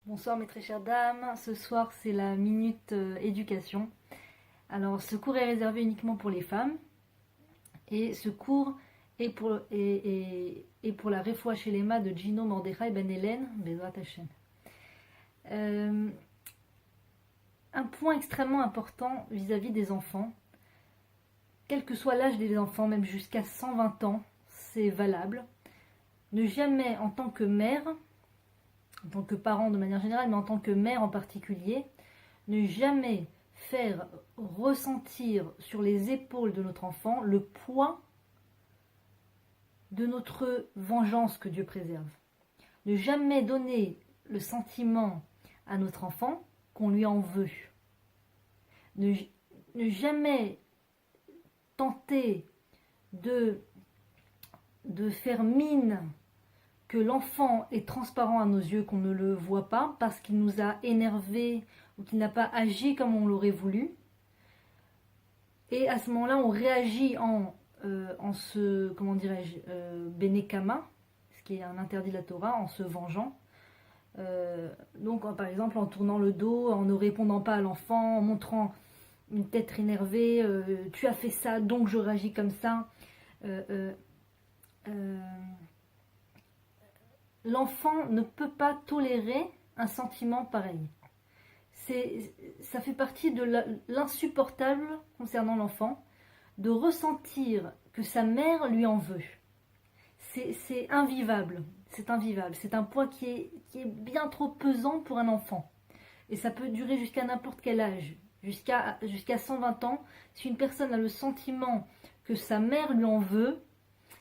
Bonsoir mes très chères dames, ce soir c'est la minute éducation. Alors ce cours est réservé uniquement pour les femmes et ce cours est pour la Refoua Shelema de Gino Mordechai Ben Hélène, Bezrat Hashem. Un point extrêmement important vis-à-vis des enfants, quel que soit l'âge des enfants, même jusqu'à 120 ans, c'est valable. Ne jamais en tant que mère, en tant que parent de manière générale, mais en tant que mère en particulier, ne jamais faire ressentir sur les épaules de notre enfant le poids de notre vengeance que Dieu préserve. Ne jamais donner le sentiment à notre enfant qu'on lui en veut. Ne jamais tenter de faire mine que l'enfant est transparent à nos yeux, qu'on ne le voit pas parce qu'il nous a énervés ou qu'il n'a pas agi comme on l'aurait voulu. Et à ce moment-là, on réagit en se, comment dirais-je, benekama, ce qui est un interdit de la Torah, en se vengeant. Donc, par exemple, en tournant le dos, en ne répondant pas à l'enfant, en montrant une tête énervée, tu as fait ça, donc je réagis comme ça. L'enfant ne peut pas tolérer un sentiment pareil. Ça fait partie de l'insupportable concernant l'enfant, de ressentir que sa mère lui en veut. C'est invivable, c'est invivable. C'est un poids qui est bien trop pesant pour un enfant. Et ça peut durer jusqu'à n'importe quel âge, jusqu'à 120 ans. Si une personne a le sentiment que sa mère lui en veut,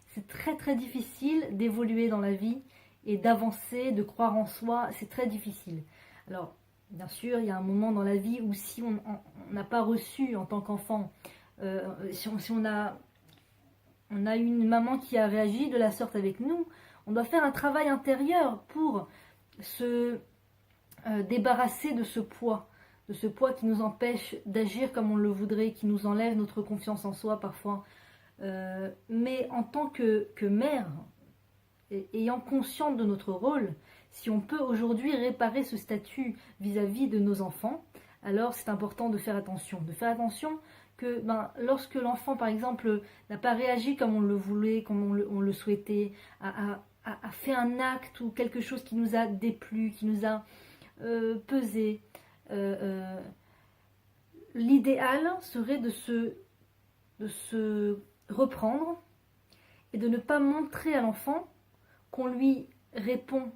c'est très très difficile d'évoluer dans la vie et d'avancer, de croire en soi, c'est très difficile. Alors, bien sûr, il y a un moment dans la vie où si on n'a pas reçu en tant qu'enfant, si on a une maman qui a réagi de la sorte avec nous, on doit faire un travail intérieur pour se débarrasser de ce poids qui nous empêche d'agir comme on le voudrait, qui nous enlève notre confiance en soi parfois. Mais en tant que mère, ayant conscience de notre rôle, si on peut aujourd'hui réparer ce statut vis-à-vis de nos enfants, alors c'est important de faire attention. De faire attention que lorsque l'enfant, par exemple, n'a pas réagi comme on le voulait, comme on le souhaitait, a fait un acte ou quelque chose qui nous a déplu, qui nous a pesé, l'idéal serait de se reprendre et de ne pas montrer à l'enfant qu'on lui répond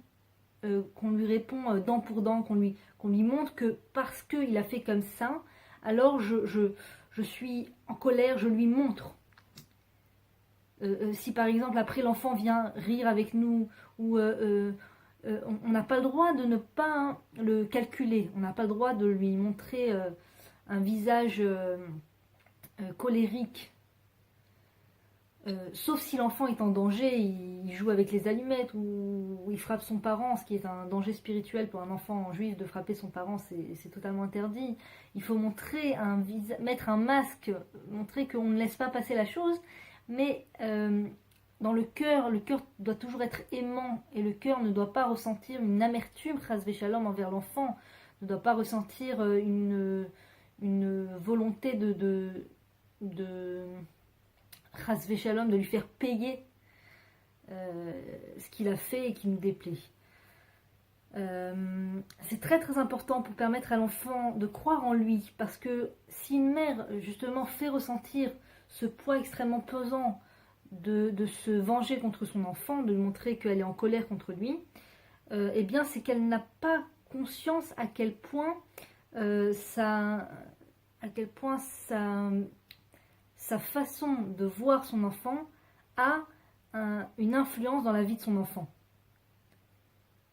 dent pour dent, qu'on lui montre que parce qu'il a fait comme ça, alors je suis en colère, je lui montre. Si par exemple après l'enfant vient rire avec nous, ou on n'a pas le droit de ne pas le calculer, on n'a pas le droit de lui montrer un visage colérique. Sauf si l'enfant est en danger, il joue avec les allumettes ou il frappe son parent, ce qui est un danger spirituel pour un enfant juif de frapper son parent, c'est totalement interdit. Il faut montrer mettre un masque, montrer qu'on ne laisse pas passer la chose, mais dans le cœur doit toujours être aimant et le cœur ne doit pas ressentir une amertume, chas v'shalom, envers l'enfant, ne doit pas ressentir une volonté de chas v'shalom, de lui faire payer ce qu'il a fait et qui nous déplaît. C'est très très important pour permettre à l'enfant de croire en lui, parce que si une mère justement fait ressentir ce poids extrêmement pesant de se venger contre son enfant, de lui montrer qu'elle est en colère contre lui, eh bien c'est qu'elle n'a pas conscience à quel point sa façon de voir son enfant a une influence dans la vie de son enfant.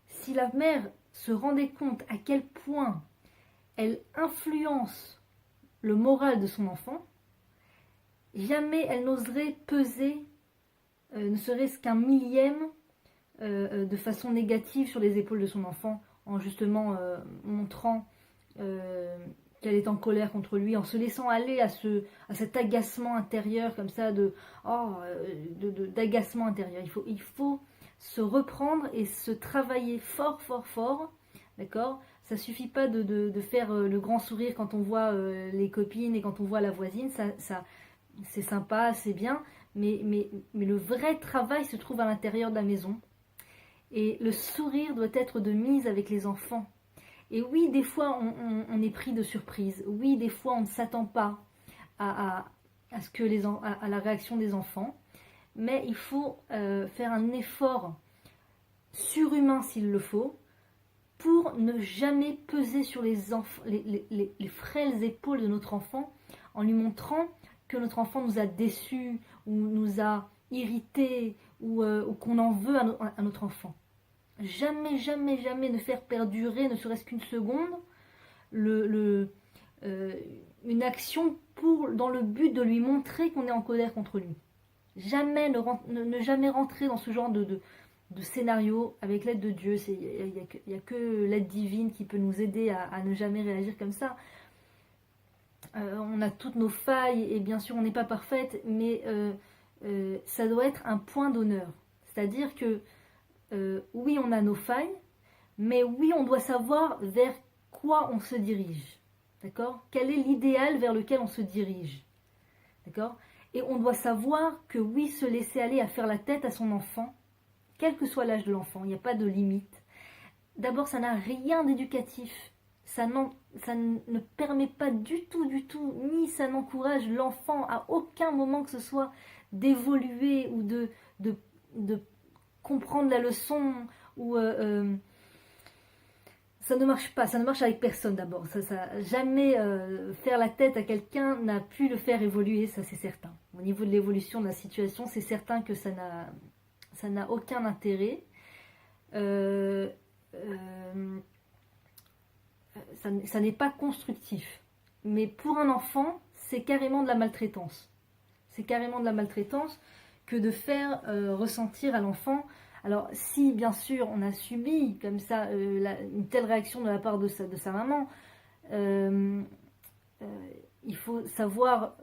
Si la mère se rendait compte à quel point elle influence le moral de son enfant, jamais elle n'oserait peser, ne serait-ce qu'un millième, de façon négative sur les épaules de son enfant, en justement montrant qu'elle est en colère contre lui, en se laissant aller à cet agacement intérieur comme ça, d'agacement intérieur. Il faut se reprendre et se travailler fort, fort, fort d'accord? Ça suffit pas de faire le grand sourire quand on voit les copines et quand on voit la voisine, c'est sympa, c'est bien, mais le vrai travail se trouve à l'intérieur de la maison. Et le sourire doit être de mise avec les enfants. Et oui, des fois, on est pris de surprise. Oui, des fois, on ne s'attend pas à, ce que à la réaction des enfants. Mais il faut faire un effort surhumain s'il le faut pour ne jamais peser sur les frêles épaules de notre enfant en lui montrant que notre enfant nous a déçus ou nous a irrités ou qu'on en veut à notre enfant. Jamais, jamais, jamais ne faire perdurer, ne serait-ce qu'une seconde, le, le, une action dans le but de lui montrer qu'on est en colère contre lui. Jamais ne jamais rentrer dans ce genre de scénario avec l'aide de Dieu. Il n'y a que l'aide divine qui peut nous aider à ne jamais réagir comme ça. On a toutes nos failles et bien sûr on n'est pas parfaite, mais ça doit être un point d'honneur. C'est-à-dire que oui, on a nos failles, mais oui, on doit savoir vers quoi on se dirige. D'accord? Quel est l'idéal vers lequel on se dirige? D'accord? Et on doit savoir que oui, se laisser aller à faire la tête à son enfant, quel que soit l'âge de l'enfant, il n'y a pas de limite. D'abord, ça n'a rien d'éducatif. Ça ne permet pas du tout, ni ça n'encourage l'enfant à aucun moment que ce soit d'évoluer ou de comprendre la leçon ou ça ne marche pas, ça ne marche avec personne d'abord. Jamais faire la tête à quelqu'un n'a pu le faire évoluer, ça c'est certain. Au niveau de l'évolution de la situation, c'est certain que ça n'a aucun intérêt. Ça n'est pas constructif. Mais pour un enfant, c'est carrément de la maltraitance. C'est carrément de la maltraitance que de faire ressentir à l'enfant. Alors si bien sûr on a subi comme ça une telle réaction de la part de sa maman, il faut savoir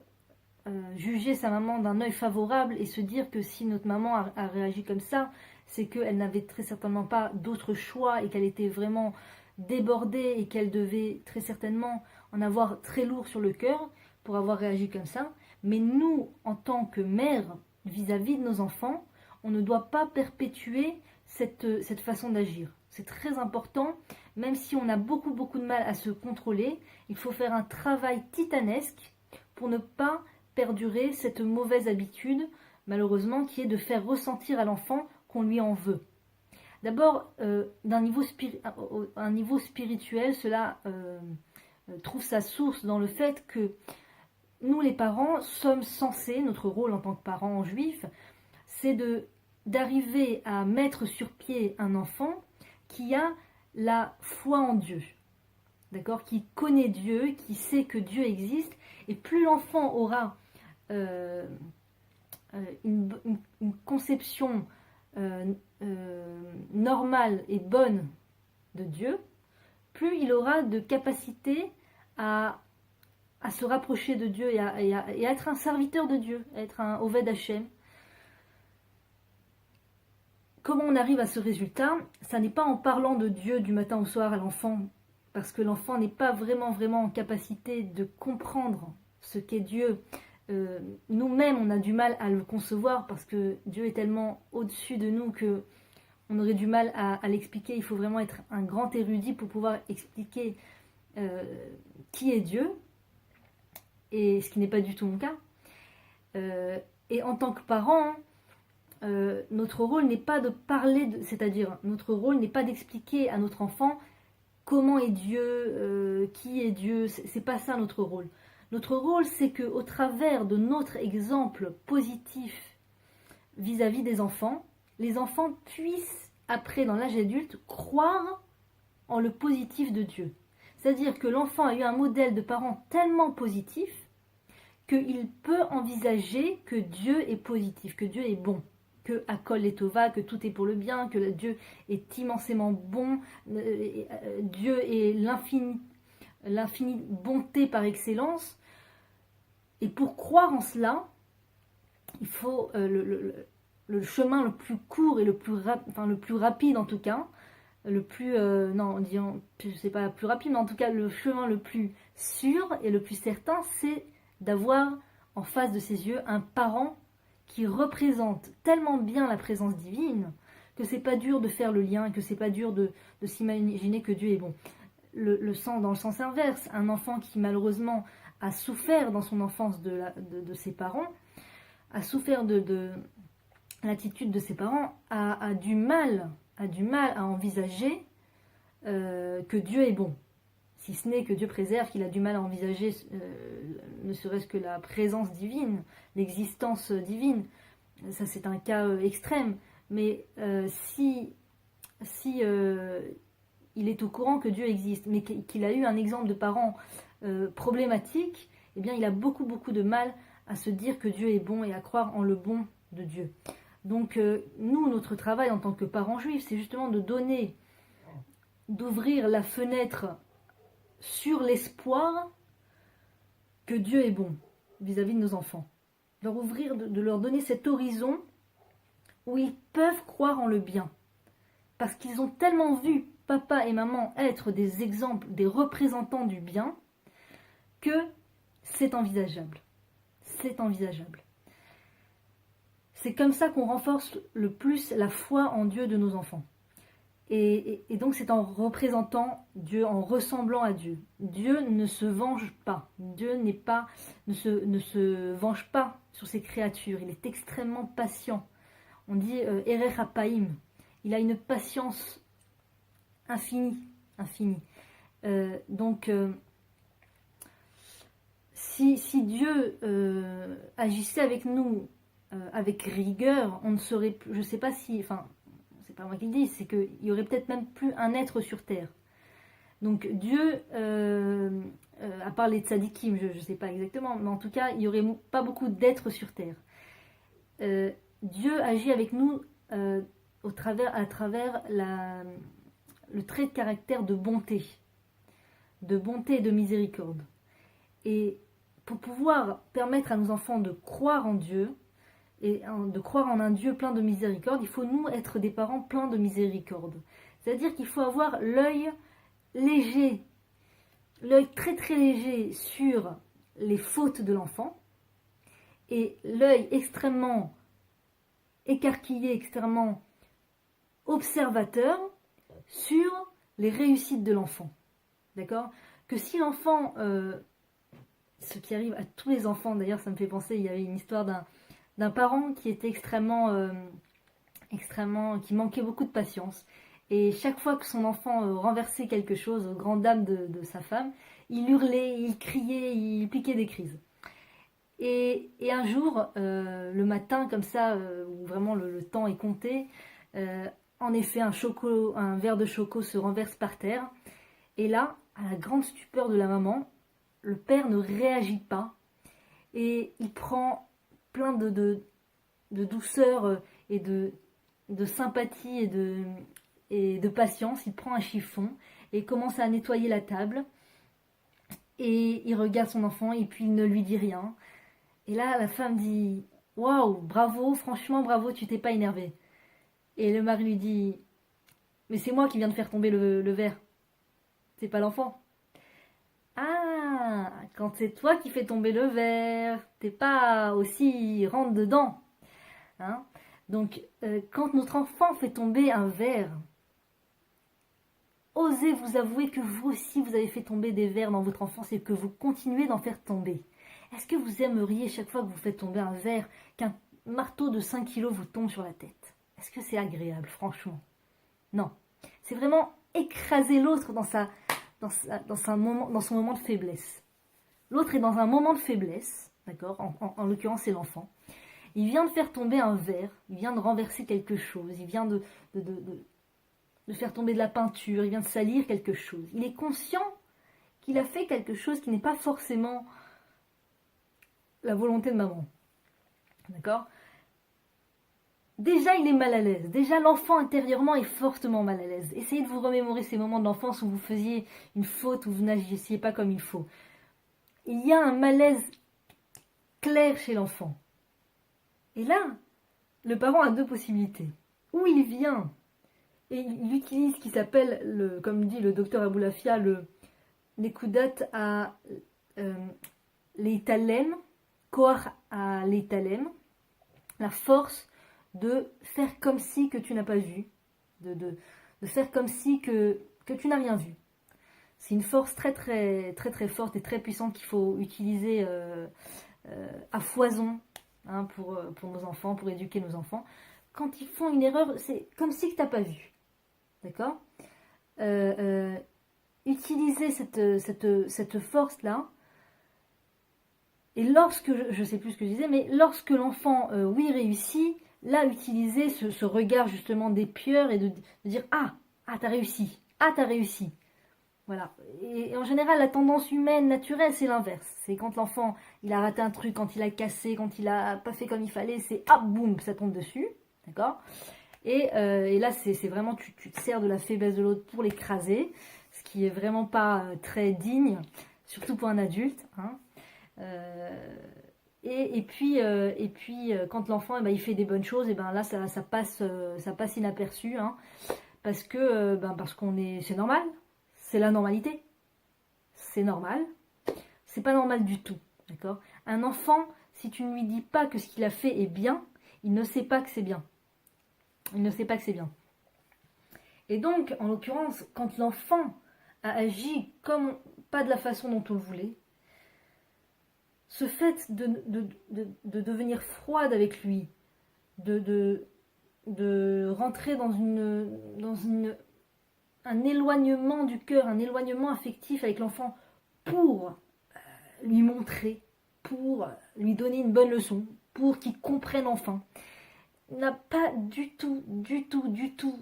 juger sa maman d'un œil favorable et se dire que si notre maman a réagi comme ça, c'est qu'elle n'avait très certainement pas d'autre choix et qu'elle était vraiment débordée et qu'elle devait très certainement en avoir très lourd sur le cœur pour avoir réagi comme ça. Mais nous, en tant que mère, vis-à-vis de nos enfants, on ne doit pas perpétuer cette façon d'agir. C'est très important, même si on a beaucoup de mal à se contrôler, il faut faire un travail titanesque pour ne pas perdurer cette mauvaise habitude, malheureusement, qui est de faire ressentir à l'enfant qu'on lui en veut. D'abord, d'un niveau un niveau spirituel, cela trouve sa source dans le fait que nous, les parents, sommes censés, notre rôle en tant que parents juifs, c'est d'arriver à mettre sur pied un enfant qui a la foi en Dieu, d'accord, qui connaît Dieu, qui sait que Dieu existe, et plus l'enfant aura une conception normale et bonne de Dieu, plus il aura de capacité à se rapprocher de Dieu et à être un serviteur de Dieu, à être un Oved Hashem. Comment on arrive à ce résultat? Ça n'est pas en parlant de Dieu du matin au soir à l'enfant, parce que l'enfant n'est pas vraiment en capacité de comprendre ce qu'est Dieu. Nous-mêmes, on a du mal à le concevoir parce que Dieu est tellement au-dessus de nous que on aurait du mal à l'expliquer. Il faut vraiment être un grand érudit pour pouvoir expliquer qui est Dieu, et ce qui n'est pas du tout mon cas. Et en tant que parent, notre rôle n'est pas de parler, c'est-à-dire notre rôle n'est pas d'expliquer à notre enfant comment est Dieu, qui est Dieu. C'est pas ça notre rôle. Notre rôle, c'est que au travers de notre exemple positif vis-à-vis des enfants, les enfants puissent, après dans l'âge adulte, croire en le positif de Dieu. C'est-à-dire que l'enfant a eu un modèle de parent tellement positif qu'il peut envisager que Dieu est positif, que Dieu est bon, que Akol et Tova, que tout est pour le bien, que Dieu est immensément bon, Dieu est l'infinie bonté par excellence. Et pour croire en cela, il faut le chemin le plus court et le plus rapide en tout cas, le plus, non, disons, je sais pas, plus rapide, mais en tout cas, le chemin le plus sûr et le plus certain, c'est d'avoir en face de ses yeux un parent qui représente tellement bien la présence divine que c'est pas dur de faire le lien, que c'est pas dur de s'imaginer que Dieu est bon. Dans le sens inverse, un enfant qui malheureusement a souffert dans son enfance de ses parents, a souffert de l'attitude de ses parents, a du mal à envisager que Dieu est bon. Si ce n'est que Dieu préserve, qu'il a du mal à envisager ne serait-ce que la présence divine, l'existence divine. Ça c'est un cas extrême. Mais si il est au courant que Dieu existe, mais qu'il a eu un exemple de parents problématiques, eh bien il a beaucoup de mal à se dire que Dieu est bon et à croire en le bon de Dieu. Donc nous, notre travail en tant que parents juifs, c'est justement d'ouvrir la fenêtre sur l'espoir que Dieu est bon vis-à-vis de nos enfants. De leur donner cet horizon où ils peuvent croire en le bien. Parce qu'ils ont tellement vu papa et maman être des exemples, des représentants du bien, que c'est envisageable. C'est envisageable. C'est comme ça qu'on renforce le plus la foi en Dieu de nos enfants. Et donc c'est en représentant Dieu, en ressemblant à Dieu. Dieu ne se venge pas. Dieu ne se venge pas sur ses créatures. Il est extrêmement patient. On dit Erech Hapaim. Il a une patience infinie. Donc si Dieu agissait avec nous avec rigueur, on ne serait plus, je sais pas si, enfin, c'est pas moi qui le dis, c'est qu'il y aurait peut-être même plus un être sur terre. Donc Dieu, à part les tzadikim, je ne sais pas exactement, mais en tout cas, il n'y aurait pas beaucoup d'êtres sur terre. Dieu agit avec nous à travers le trait de caractère de bonté et de miséricorde. Et pour pouvoir permettre à nos enfants de croire en Dieu, et de croire en un Dieu plein de miséricorde, il faut nous être des parents pleins de miséricorde. C'est-à-dire qu'il faut avoir l'œil léger, l'œil très très léger sur les fautes de l'enfant, et l'œil extrêmement écarquillé, extrêmement observateur sur les réussites de l'enfant. D'accord ? Que si l'enfant, ce qui arrive à tous les enfants, d'ailleurs ça me fait penser, il y avait une histoire d'un parent qui était extrêmement, qui manquait beaucoup de patience. Et chaque fois que son enfant renversait quelque chose, aux grandes dames de sa femme, il hurlait, il criait, il piquait des crises. Et un jour, le matin, comme ça, où vraiment le temps est compté, en effet, un verre de choco se renverse par terre. Et là, à la grande stupeur de la maman, le père ne réagit pas. Et il prend plein de douceur et de sympathie et de patience. Il prend un chiffon et commence à nettoyer la table. Et il regarde son enfant et puis il ne lui dit rien. Et là, la femme dit « Waouh, bravo, franchement bravo, tu t'es pas énervé. » Et le mari lui dit « Mais c'est moi qui viens de faire tomber le verre. C'est pas l'enfant. » Ah, quand c'est toi qui fais tomber le verre, t'es pas aussi rentre dedans. Hein? Donc, quand notre enfant fait tomber un verre, osez vous avouer que vous aussi vous avez fait tomber des verres dans votre enfance et que vous continuez d'en faire tomber. Est-ce que vous aimeriez chaque fois que vous faites tomber un verre qu'un marteau de 5 kilos vous tombe sur la tête? Est-ce que c'est agréable, franchement? Non. C'est vraiment écraser l'autre dans son moment de faiblesse. L'autre est dans un moment de faiblesse, d'accord, en l'occurrence c'est l'enfant. Il vient de faire tomber un verre, il vient de renverser quelque chose, il vient de faire tomber de la peinture, il vient de salir quelque chose. Il est conscient qu'il a fait quelque chose qui n'est pas forcément la volonté de maman. D'accord ? Déjà, il est mal à l'aise. Déjà, l'enfant intérieurement est fortement mal à l'aise. Essayez de vous remémorer ces moments de l'enfance où vous faisiez une faute, où vous n'agissiez pas comme il faut. Il y a un malaise clair chez l'enfant. Et là, le parent a deux possibilités. Ou il vient Et il utilise ce qui s'appelle, comme dit le docteur Aboulafia, Nekudat à l'Eitalem, Koar à l'Eitalem, la force de faire comme si que tu n'as pas vu, de faire comme si que tu n'as rien vu. C'est une force très très très très forte et très puissante qu'il faut utiliser à foison, hein, pour nos enfants, pour éduquer nos enfants. Quand ils font une erreur, c'est comme si que tu n'as pas vu. D'accord, utiliser cette force-là. Et lorsque, je ne sais plus ce que je disais, mais lorsque l'enfant, oui, réussit, là, utiliser ce regard justement d'épieur et de dire, ah, t'as réussi, t'as réussi. Voilà. Et en général, la tendance humaine naturelle, c'est l'inverse. C'est quand l'enfant, il a raté un truc, quand il a cassé, quand il a pas fait comme il fallait, c'est hop, boum, ça tombe dessus. D'accord ? Et là, c'est vraiment, tu te sers de la faiblesse de l'autre pour l'écraser, ce qui est vraiment pas très digne, surtout pour un adulte. Hein. Et puis, quand l'enfant, il fait des bonnes choses, et ben là, ça passe inaperçu, hein, parce qu'on est, c'est normal, c'est la normalité, c'est normal, c'est pas normal du tout, d'accord. Un enfant, si tu ne lui dis pas que ce qu'il a fait est bien, il ne sait pas que c'est bien. Il ne sait pas que c'est bien. Et donc, en l'occurrence, quand l'enfant a agi comme pas de la façon dont on le voulait, ce fait de devenir froide avec lui, de rentrer dans un éloignement du cœur, un éloignement affectif avec l'enfant pour lui montrer, pour lui donner une bonne leçon, pour qu'il comprenne enfin, n'a pas du tout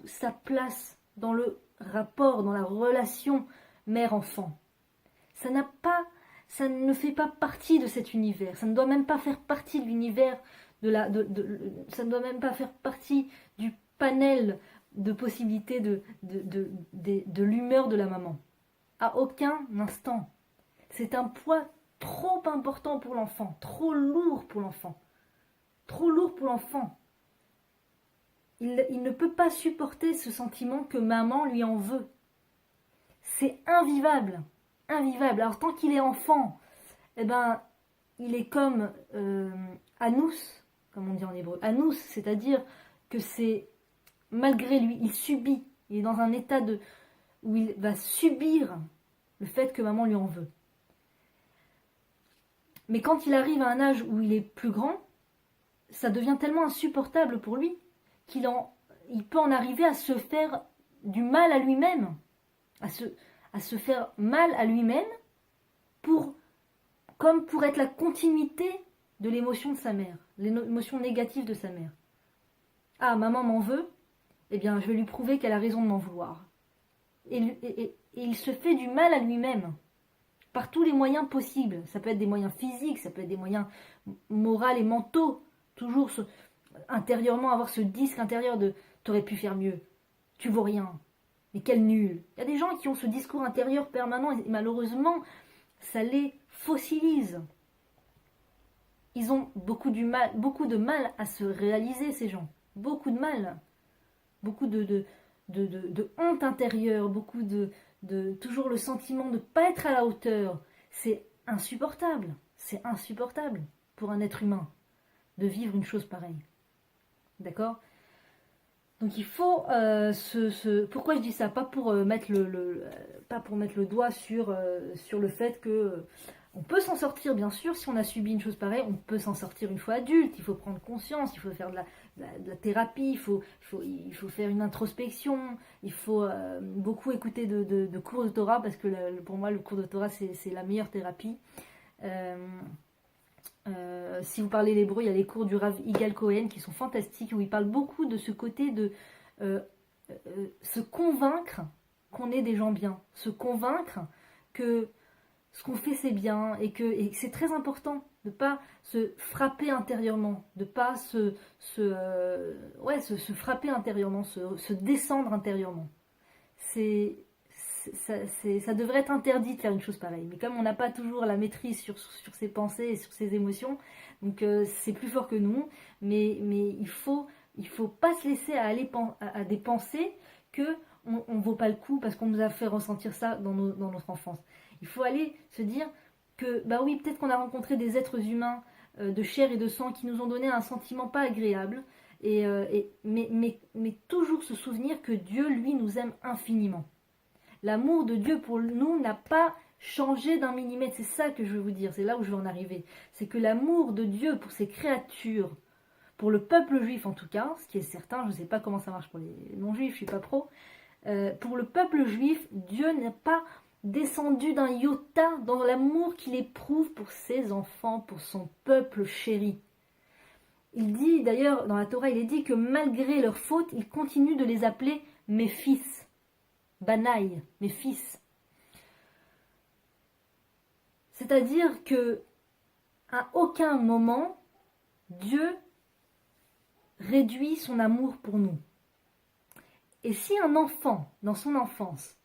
sa place dans le rapport, dans la relation mère-enfant. Ça ne fait pas partie de cet univers. Ça ne doit même pas faire partie de l'univers ça ne doit même pas faire partie du panel de possibilités de l'humeur de la maman. À aucun instant. C'est un poids trop important pour l'enfant, trop lourd pour l'enfant. Trop lourd pour l'enfant. Il ne peut pas supporter ce sentiment que maman lui en veut. C'est invivable. Invivable. Alors tant qu'il est enfant, eh ben, il est comme Anous, comme on dit en hébreu. Anous, c'est-à-dire que c'est malgré lui, il subit. Il est dans un état où il va subir le fait que maman lui en veut. Mais quand il arrive à un âge où il est plus grand, ça devient tellement insupportable pour lui qu'il peut en arriver à se faire du mal à lui-même, à se faire mal à lui-même comme pour être la continuité de l'émotion de sa mère, l'émotion négative de sa mère. Ah, maman m'en veut, eh bien je vais lui prouver qu'elle a raison de m'en vouloir. Et il se fait du mal à lui-même, par tous les moyens possibles. Ça peut être des moyens physiques, ça peut être des moyens moraux et mentaux, toujours intérieurement avoir ce disque intérieur de « t'aurais pu faire mieux, tu vaux rien, mais quel nul ». Il y a des gens qui ont ce discours intérieur permanent et malheureusement, ça les fossilise. Ils ont beaucoup de mal à se réaliser, ces gens. Beaucoup de mal. Beaucoup de honte intérieure, beaucoup toujours le sentiment de ne pas être à la hauteur. C'est insupportable. C'est insupportable pour un être humain de vivre une chose pareille. D'accord ? Donc il faut pourquoi je dis ça ? Pas pour mettre le doigt sur le fait que on peut s'en sortir, bien sûr, si on a subi une chose pareille, on peut s'en sortir une fois adulte. Il faut prendre conscience, il faut faire de la thérapie, il faut faire une introspection, il faut beaucoup écouter de cours de Torah, parce que pour moi, le cours de Torah, c'est la meilleure thérapie. Si vous parlez l'hébreu, il y a les cours du Rav Yigal Cohen qui sont fantastiques, où il parle beaucoup de ce côté de se convaincre qu'on est des gens bien, se convaincre que ce qu'on fait c'est bien, et que c'est très important de ne pas se frapper intérieurement, de ne pas se frapper intérieurement, se descendre intérieurement. Ça devrait être interdit de faire une chose pareille, mais comme on n'a pas toujours la maîtrise sur ses pensées et sur ses émotions, donc c'est plus fort que nous, mais il faut pas se laisser aller à des pensées que on vaut pas le coup parce qu'on nous a fait ressentir ça dans notre enfance. Il faut aller se dire que, bah oui, peut-être qu'on a rencontré des êtres humains de chair et de sang qui nous ont donné un sentiment pas agréable, mais toujours se souvenir que Dieu, lui, nous aime infiniment. L'amour de Dieu pour nous n'a pas changé d'un millimètre, c'est ça que je veux vous dire, c'est là où je veux en arriver. C'est que l'amour de Dieu pour ses créatures, pour le peuple juif en tout cas, ce qui est certain, je ne sais pas comment ça marche pour les non-juifs, je ne suis pas pro, pour le peuple juif, Dieu n'est pas descendu d'un iota dans l'amour qu'il éprouve pour ses enfants, pour son peuple chéri. Il dit d'ailleurs, dans la Torah, il est dit que malgré leurs fautes, il continue de les appeler mes fils. Banaï, mes fils. C'est-à-dire que à aucun moment, Dieu réduit son amour pour nous. Et si un enfant, dans son enfance,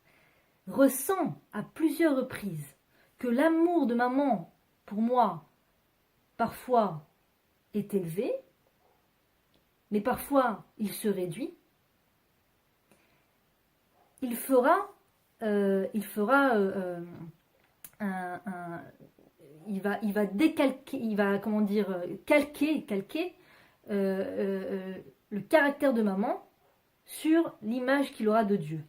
ressent à plusieurs reprises que l'amour de maman, pour moi, parfois est élevé, mais parfois il se réduit, il fera il va décalquer, il va comment dire calquer le caractère de maman sur l'image qu'il aura de Dieu.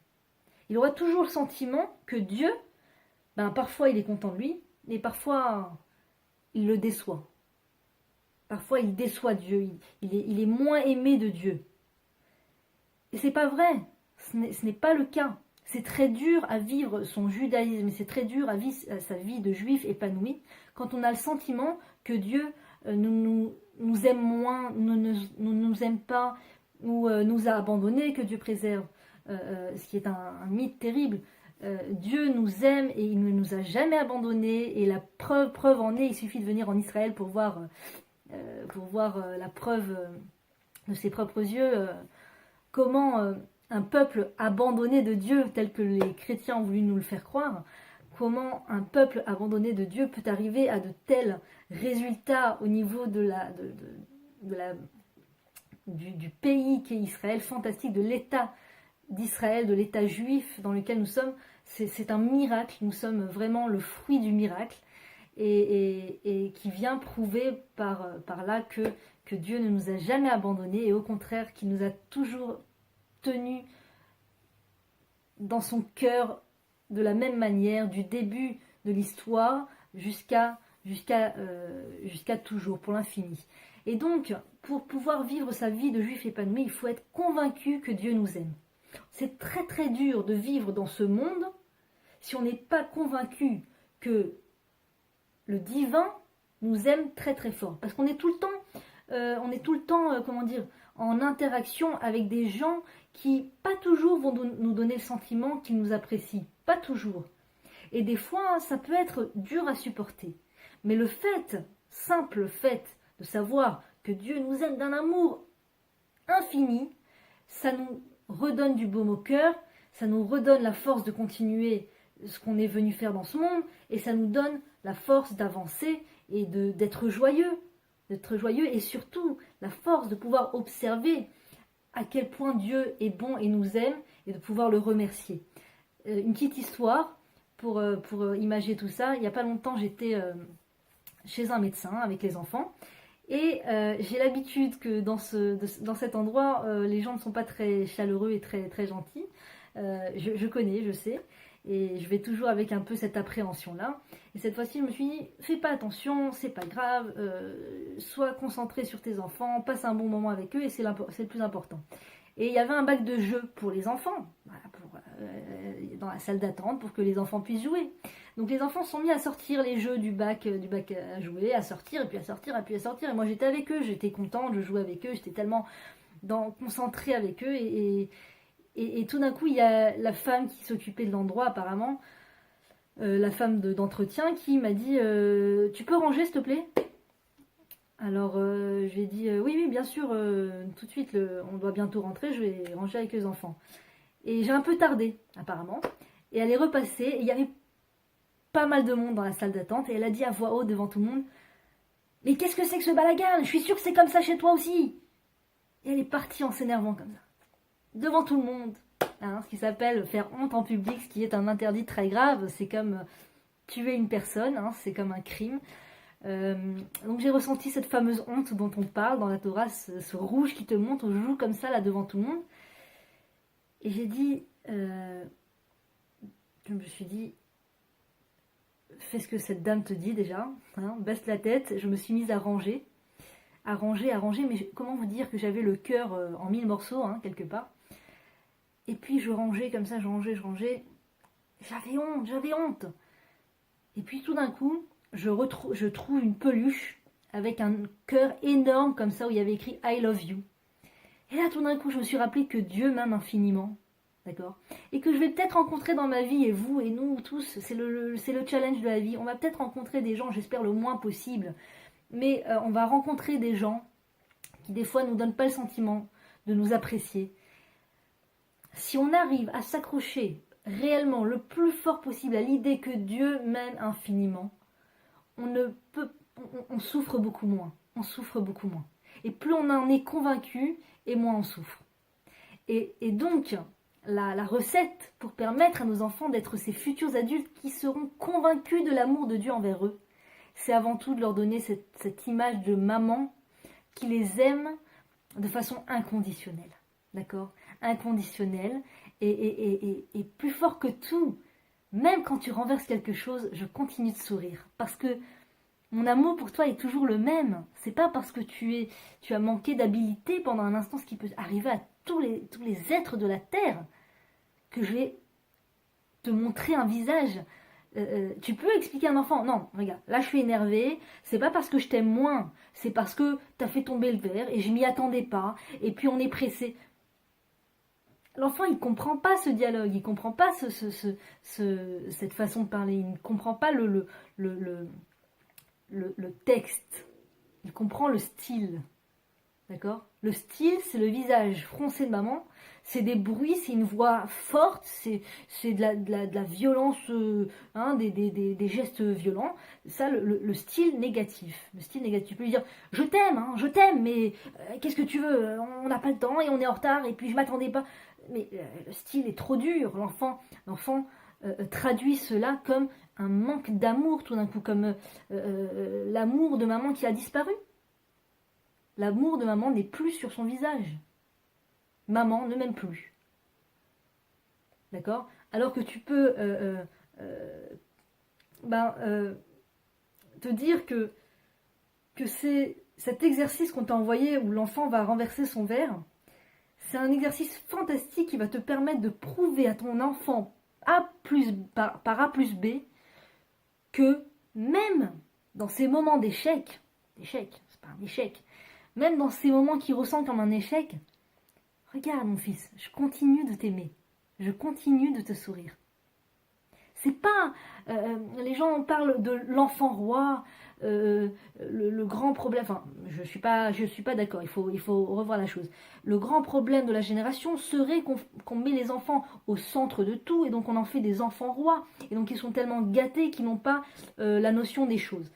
Il aura toujours le sentiment que Dieu, ben parfois il est content de lui, mais parfois il le déçoit. Parfois il déçoit Dieu, il est moins aimé de Dieu. Et c'est pas vrai, ce n'est pas le cas. C'est très dur à vivre son judaïsme, c'est très dur à vivre sa vie de juif épanoui quand on a le sentiment que Dieu nous aime moins, ne nous aime pas, ou nous a abandonnés, que Dieu préserve, ce qui est un mythe terrible. Dieu nous aime et il ne nous a jamais abandonnés, et la preuve en est, il suffit de venir en Israël pour voir la preuve de ses propres yeux, comment un peuple abandonné de Dieu, tel que les chrétiens ont voulu nous le faire croire, comment un peuple abandonné de Dieu peut arriver à de tels résultats au niveau du pays qu'est Israël, fantastique, de l'État d'Israël, de l'État juif dans lequel nous sommes. C'est un miracle, nous sommes vraiment le fruit du miracle, et qui vient prouver par là que Dieu ne nous a jamais abandonnés, et au contraire qu'il nous a toujours tenus dans son cœur de la même manière, du début de l'histoire jusqu'à toujours, pour l'infini. Et donc, pour pouvoir vivre sa vie de juif épanoui, il faut être convaincu que Dieu nous aime. C'est très très dur de vivre dans ce monde si on n'est pas convaincu que le divin nous aime très très fort. Parce qu'on est tout le temps, comment dire, en interaction avec des gens qui, pas toujours, vont nous donner le sentiment qu'ils nous apprécient. Pas toujours. Et des fois, ça peut être dur à supporter. Mais le simple fait de savoir que Dieu nous aime d'un amour infini, ça nous redonne du baume au cœur, ça nous redonne la force de continuer ce qu'on est venu faire dans ce monde, et ça nous donne la force d'avancer et d'être joyeux, et surtout la force de pouvoir observer à quel point Dieu est bon et nous aime, et de pouvoir le remercier. Une petite histoire pour imager tout ça. Il n'y a pas longtemps, j'étais chez un médecin avec les enfants, et j'ai l'habitude que dans cet endroit, les gens ne sont pas très chaleureux et très, très gentils. Je connais, je sais, et je vais toujours avec un peu cette appréhension-là. Et cette fois-ci, je me suis dit, fais pas attention, c'est pas grave, sois concentré sur tes enfants, passe un bon moment avec eux, et c'est le plus important. Et il y avait un bac de jeux pour les enfants, voilà, dans la salle d'attente, pour que les enfants puissent jouer. Donc les enfants sont mis à sortir les jeux du bac à jouer, à sortir, et puis à sortir, et puis à sortir. Et moi j'étais avec eux, j'étais contente, je jouais avec eux, j'étais tellement concentrée avec eux. Et tout d'un coup, il y a la femme qui s'occupait de l'endroit, apparemment, la femme d'entretien, qui m'a dit tu peux ranger, s'il te plaît? Alors, je lui ai dit oui, bien sûr, tout de suite, on doit bientôt rentrer, je vais ranger avec les enfants. Et j'ai un peu tardé, apparemment. Et elle est repassée, et il y avait pas mal de monde dans la salle d'attente, et elle a dit à voix haute devant tout le monde, mais qu'est-ce que c'est que ce balagan? Je suis sûre que c'est comme ça chez toi aussi. Et elle est partie en s'énervant comme ça, devant tout le monde. hein, ce qui s'appelle faire honte en public, ce qui est un interdit très grave. C'est comme tuer une personne, hein, c'est comme un crime. Donc j'ai ressenti cette fameuse honte dont on parle dans la Torah, ce rouge qui te monte aux joues comme ça là devant tout le monde. Et j'ai dit, je me suis dit, fais ce que cette dame te dit déjà, hein, baisse la tête. Je me suis mise à ranger, mais comment vous dire que j'avais le cœur en 1000 morceaux, hein, quelque part. Et puis je rangeais comme ça, je rangeais. J'avais honte. Et puis tout d'un coup, je trouve une peluche avec un cœur énorme comme ça où il y avait écrit I love you. Et là tout d'un coup, je me suis rappelé que Dieu m'aime infiniment. D'accord? Et que je vais peut-être rencontrer dans ma vie, et vous et nous tous, c'est le challenge de la vie. On va peut-être rencontrer des gens, j'espère le moins possible, mais on va rencontrer des gens qui des fois nous donnent pas le sentiment de nous apprécier. Si on arrive à s'accrocher réellement le plus fort possible à l'idée que Dieu m'aime infiniment, on souffre beaucoup moins. On souffre beaucoup moins. Et plus on en est convaincu, et moins on souffre. Et donc, la recette pour permettre à nos enfants d'être ces futurs adultes qui seront convaincus de l'amour de Dieu envers eux, c'est avant tout de leur donner cette image de maman qui les aime de façon inconditionnelle. D'accord? Inconditionnelle et plus fort que tout. Même quand tu renverses quelque chose, je continue de sourire. Parce que mon amour pour toi est toujours le même. C'est pas parce que tu as manqué d'habileté pendant un instant, ce qui peut arriver à tous les êtres de la terre, que je vais te montrer un visage. Tu peux expliquer à un enfant, non, regarde, là je suis énervée, c'est pas parce que je t'aime moins, c'est parce que t'as fait tomber le verre et je m'y attendais pas, et puis on est pressé. L'enfant, il comprend pas ce dialogue, il comprend pas cette façon de parler, il ne comprend pas le texte, il comprend le style. D'accord? Le style, c'est le visage froncé de maman, c'est des bruits, c'est une voix forte, c'est de la violence, hein, des gestes violents. Ça, le style négatif. Le style négatif. Tu peux lui dire, je t'aime, mais qu'est-ce que tu veux? On n'a pas le temps et on est en retard et puis je m'attendais pas. Mais le style est trop dur. L'enfant traduit cela comme un manque d'amour tout d'un coup, comme l'amour de maman qui a disparu. L'amour de maman n'est plus sur son visage. Maman ne m'aime plus. D'accord? Alors que tu peux te dire que c'est cet exercice qu'on t'a envoyé où l'enfant va renverser son verre, c'est un exercice fantastique qui va te permettre de prouver à ton enfant par A plus B que même dans ces moments d'échec, c'est pas un échec, même dans ces moments qu'il ressent comme un échec, regarde mon fils, je continue de t'aimer, je continue de te sourire. C'est pas, les gens parlent de l'enfant roi, le grand problème, enfin, je suis pas d'accord, il faut revoir la chose. Le grand problème de la génération serait qu'on met les enfants au centre de tout, et donc on en fait des enfants rois, et donc ils sont tellement gâtés qu'ils n'ont pas la notion des choses.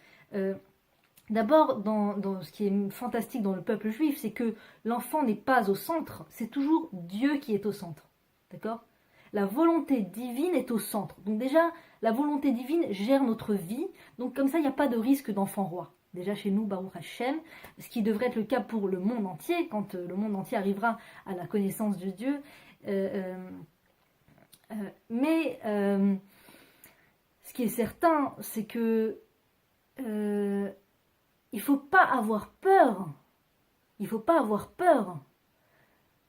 D'abord, dans ce qui est fantastique dans le peuple juif, c'est que l'enfant n'est pas au centre, c'est toujours Dieu qui est au centre. D'accord? La volonté divine est au centre. Donc déjà, la volonté divine gère notre vie. Donc comme ça, il n'y a pas de risque d'enfant roi. Déjà chez nous, Baruch Hashem, ce qui devrait être le cas pour le monde entier, quand le monde entier arrivera à la connaissance de Dieu. Mais ce qui est certain, c'est que il ne faut pas avoir peur. Il ne faut pas avoir peur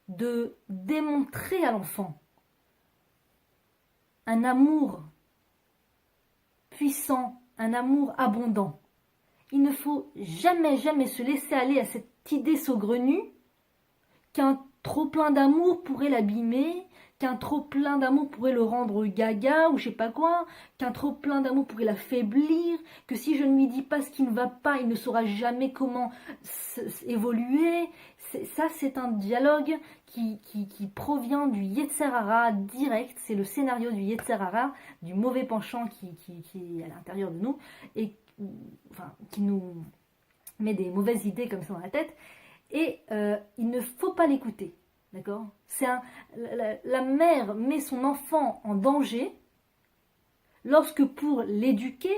de démontrer à l'enfant un amour puissant, un amour abondant. Il ne faut jamais, jamais se laisser aller à cette idée saugrenue qu'un trop-plein d'amour pourrait l'abîmer, qu'un trop-plein d'amour pourrait le rendre gaga ou je sais pas quoi, qu'un trop-plein d'amour pourrait l'affaiblir, que si je ne lui dis pas ce qui ne va pas, il ne saura jamais comment évoluer. Ça, c'est un dialogue qui provient du Yetzer Hara direct, c'est le scénario du Yetzer Hara, du mauvais penchant qui est à l'intérieur de nous, et enfin, qui nous met des mauvaises idées comme ça dans la tête, et il ne faut pas l'écouter. D'accord? La mère met son enfant en danger lorsque pour l'éduquer,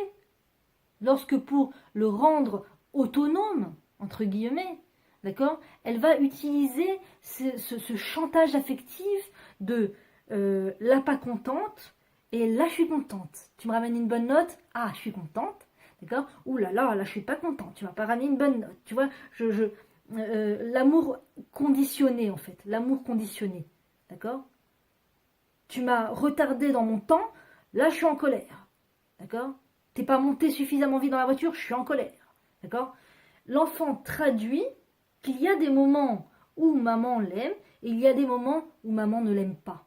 lorsque pour le rendre autonome, entre guillemets, d'accord, elle va utiliser ce chantage affectif de là pas contente et là je suis contente. Tu me ramènes une bonne note, ah je suis contente, d'accord, ouh là je suis pas contente, tu m'as pas ramené une bonne note, tu vois, l'amour conditionné en fait, l'amour conditionné, d'accord. Tu m'as retardé dans mon temps, là je suis en colère, d'accord. T'es pas monté suffisamment vite dans la voiture, je suis en colère, d'accord. L'enfant traduit qu'il y a des moments où maman l'aime et il y a des moments où maman ne l'aime pas.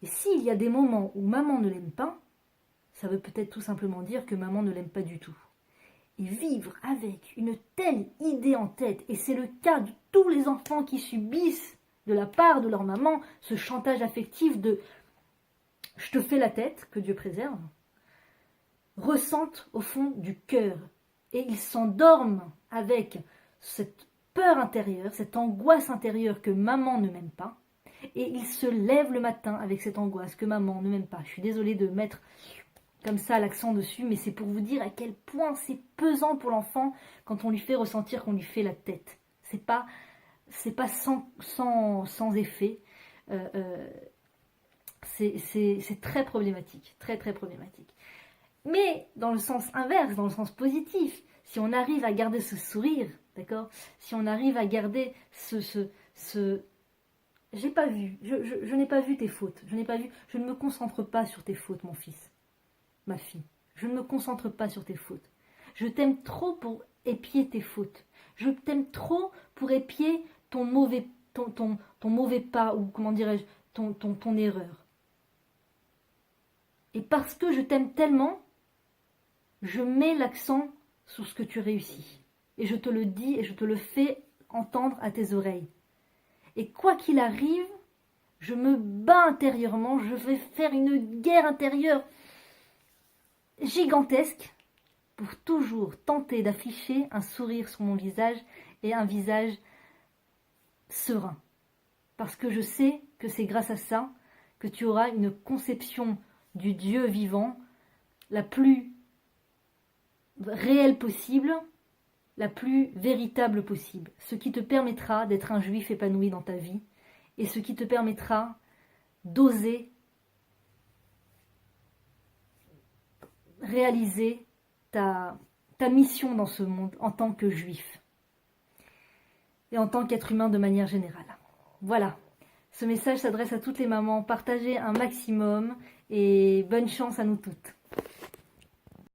Et s'il y a des moments où maman ne l'aime pas, ça veut peut-être tout simplement dire que maman ne l'aime pas du tout. Et vivre avec une telle idée en tête, et c'est le cas de tous les enfants qui subissent de la part de leur maman ce chantage affectif de « je te fais la tête, que Dieu préserve », ressentent au fond du cœur. Et ils s'endorment avec cette peur intérieure, cette angoisse intérieure que maman ne m'aime pas. Et ils se lèvent le matin avec cette angoisse que maman ne m'aime pas. Je suis désolée de mettre comme ça l'accent dessus, mais c'est pour vous dire à quel point c'est pesant pour l'enfant quand on lui fait ressentir qu'on lui fait la tête. C'est pas sans effet. C'est très problématique, très très problématique. Mais dans le sens inverse, dans le sens positif, si on arrive à garder ce sourire, d'accord, si on arrive à garder j'ai pas vu, je n'ai pas vu tes fautes, je ne me concentre pas sur tes fautes, mon fils, ma fille, je ne me concentre pas sur tes fautes. Je t'aime trop pour épier tes fautes. Je t'aime trop pour épier ton mauvais pas, ou comment dirais-je, ton erreur. Et parce que je t'aime tellement, je mets l'accent sur ce que tu réussis. Et je te le dis et je te le fais entendre à tes oreilles. Et quoi qu'il arrive, je me bats intérieurement, je vais faire une guerre intérieure gigantesque pour toujours tenter d'afficher un sourire sur mon visage et un visage serein. Parce que je sais que c'est grâce à ça que tu auras une conception du Dieu vivant la plus réelle possible, la plus véritable possible. Ce qui te permettra d'être un juif épanoui dans ta vie et ce qui te permettra d'oser réaliser ta mission dans ce monde en tant que juif et en tant qu'être humain de manière générale. Voilà, ce message s'adresse à toutes les mamans. Partagez un maximum et bonne chance à nous toutes.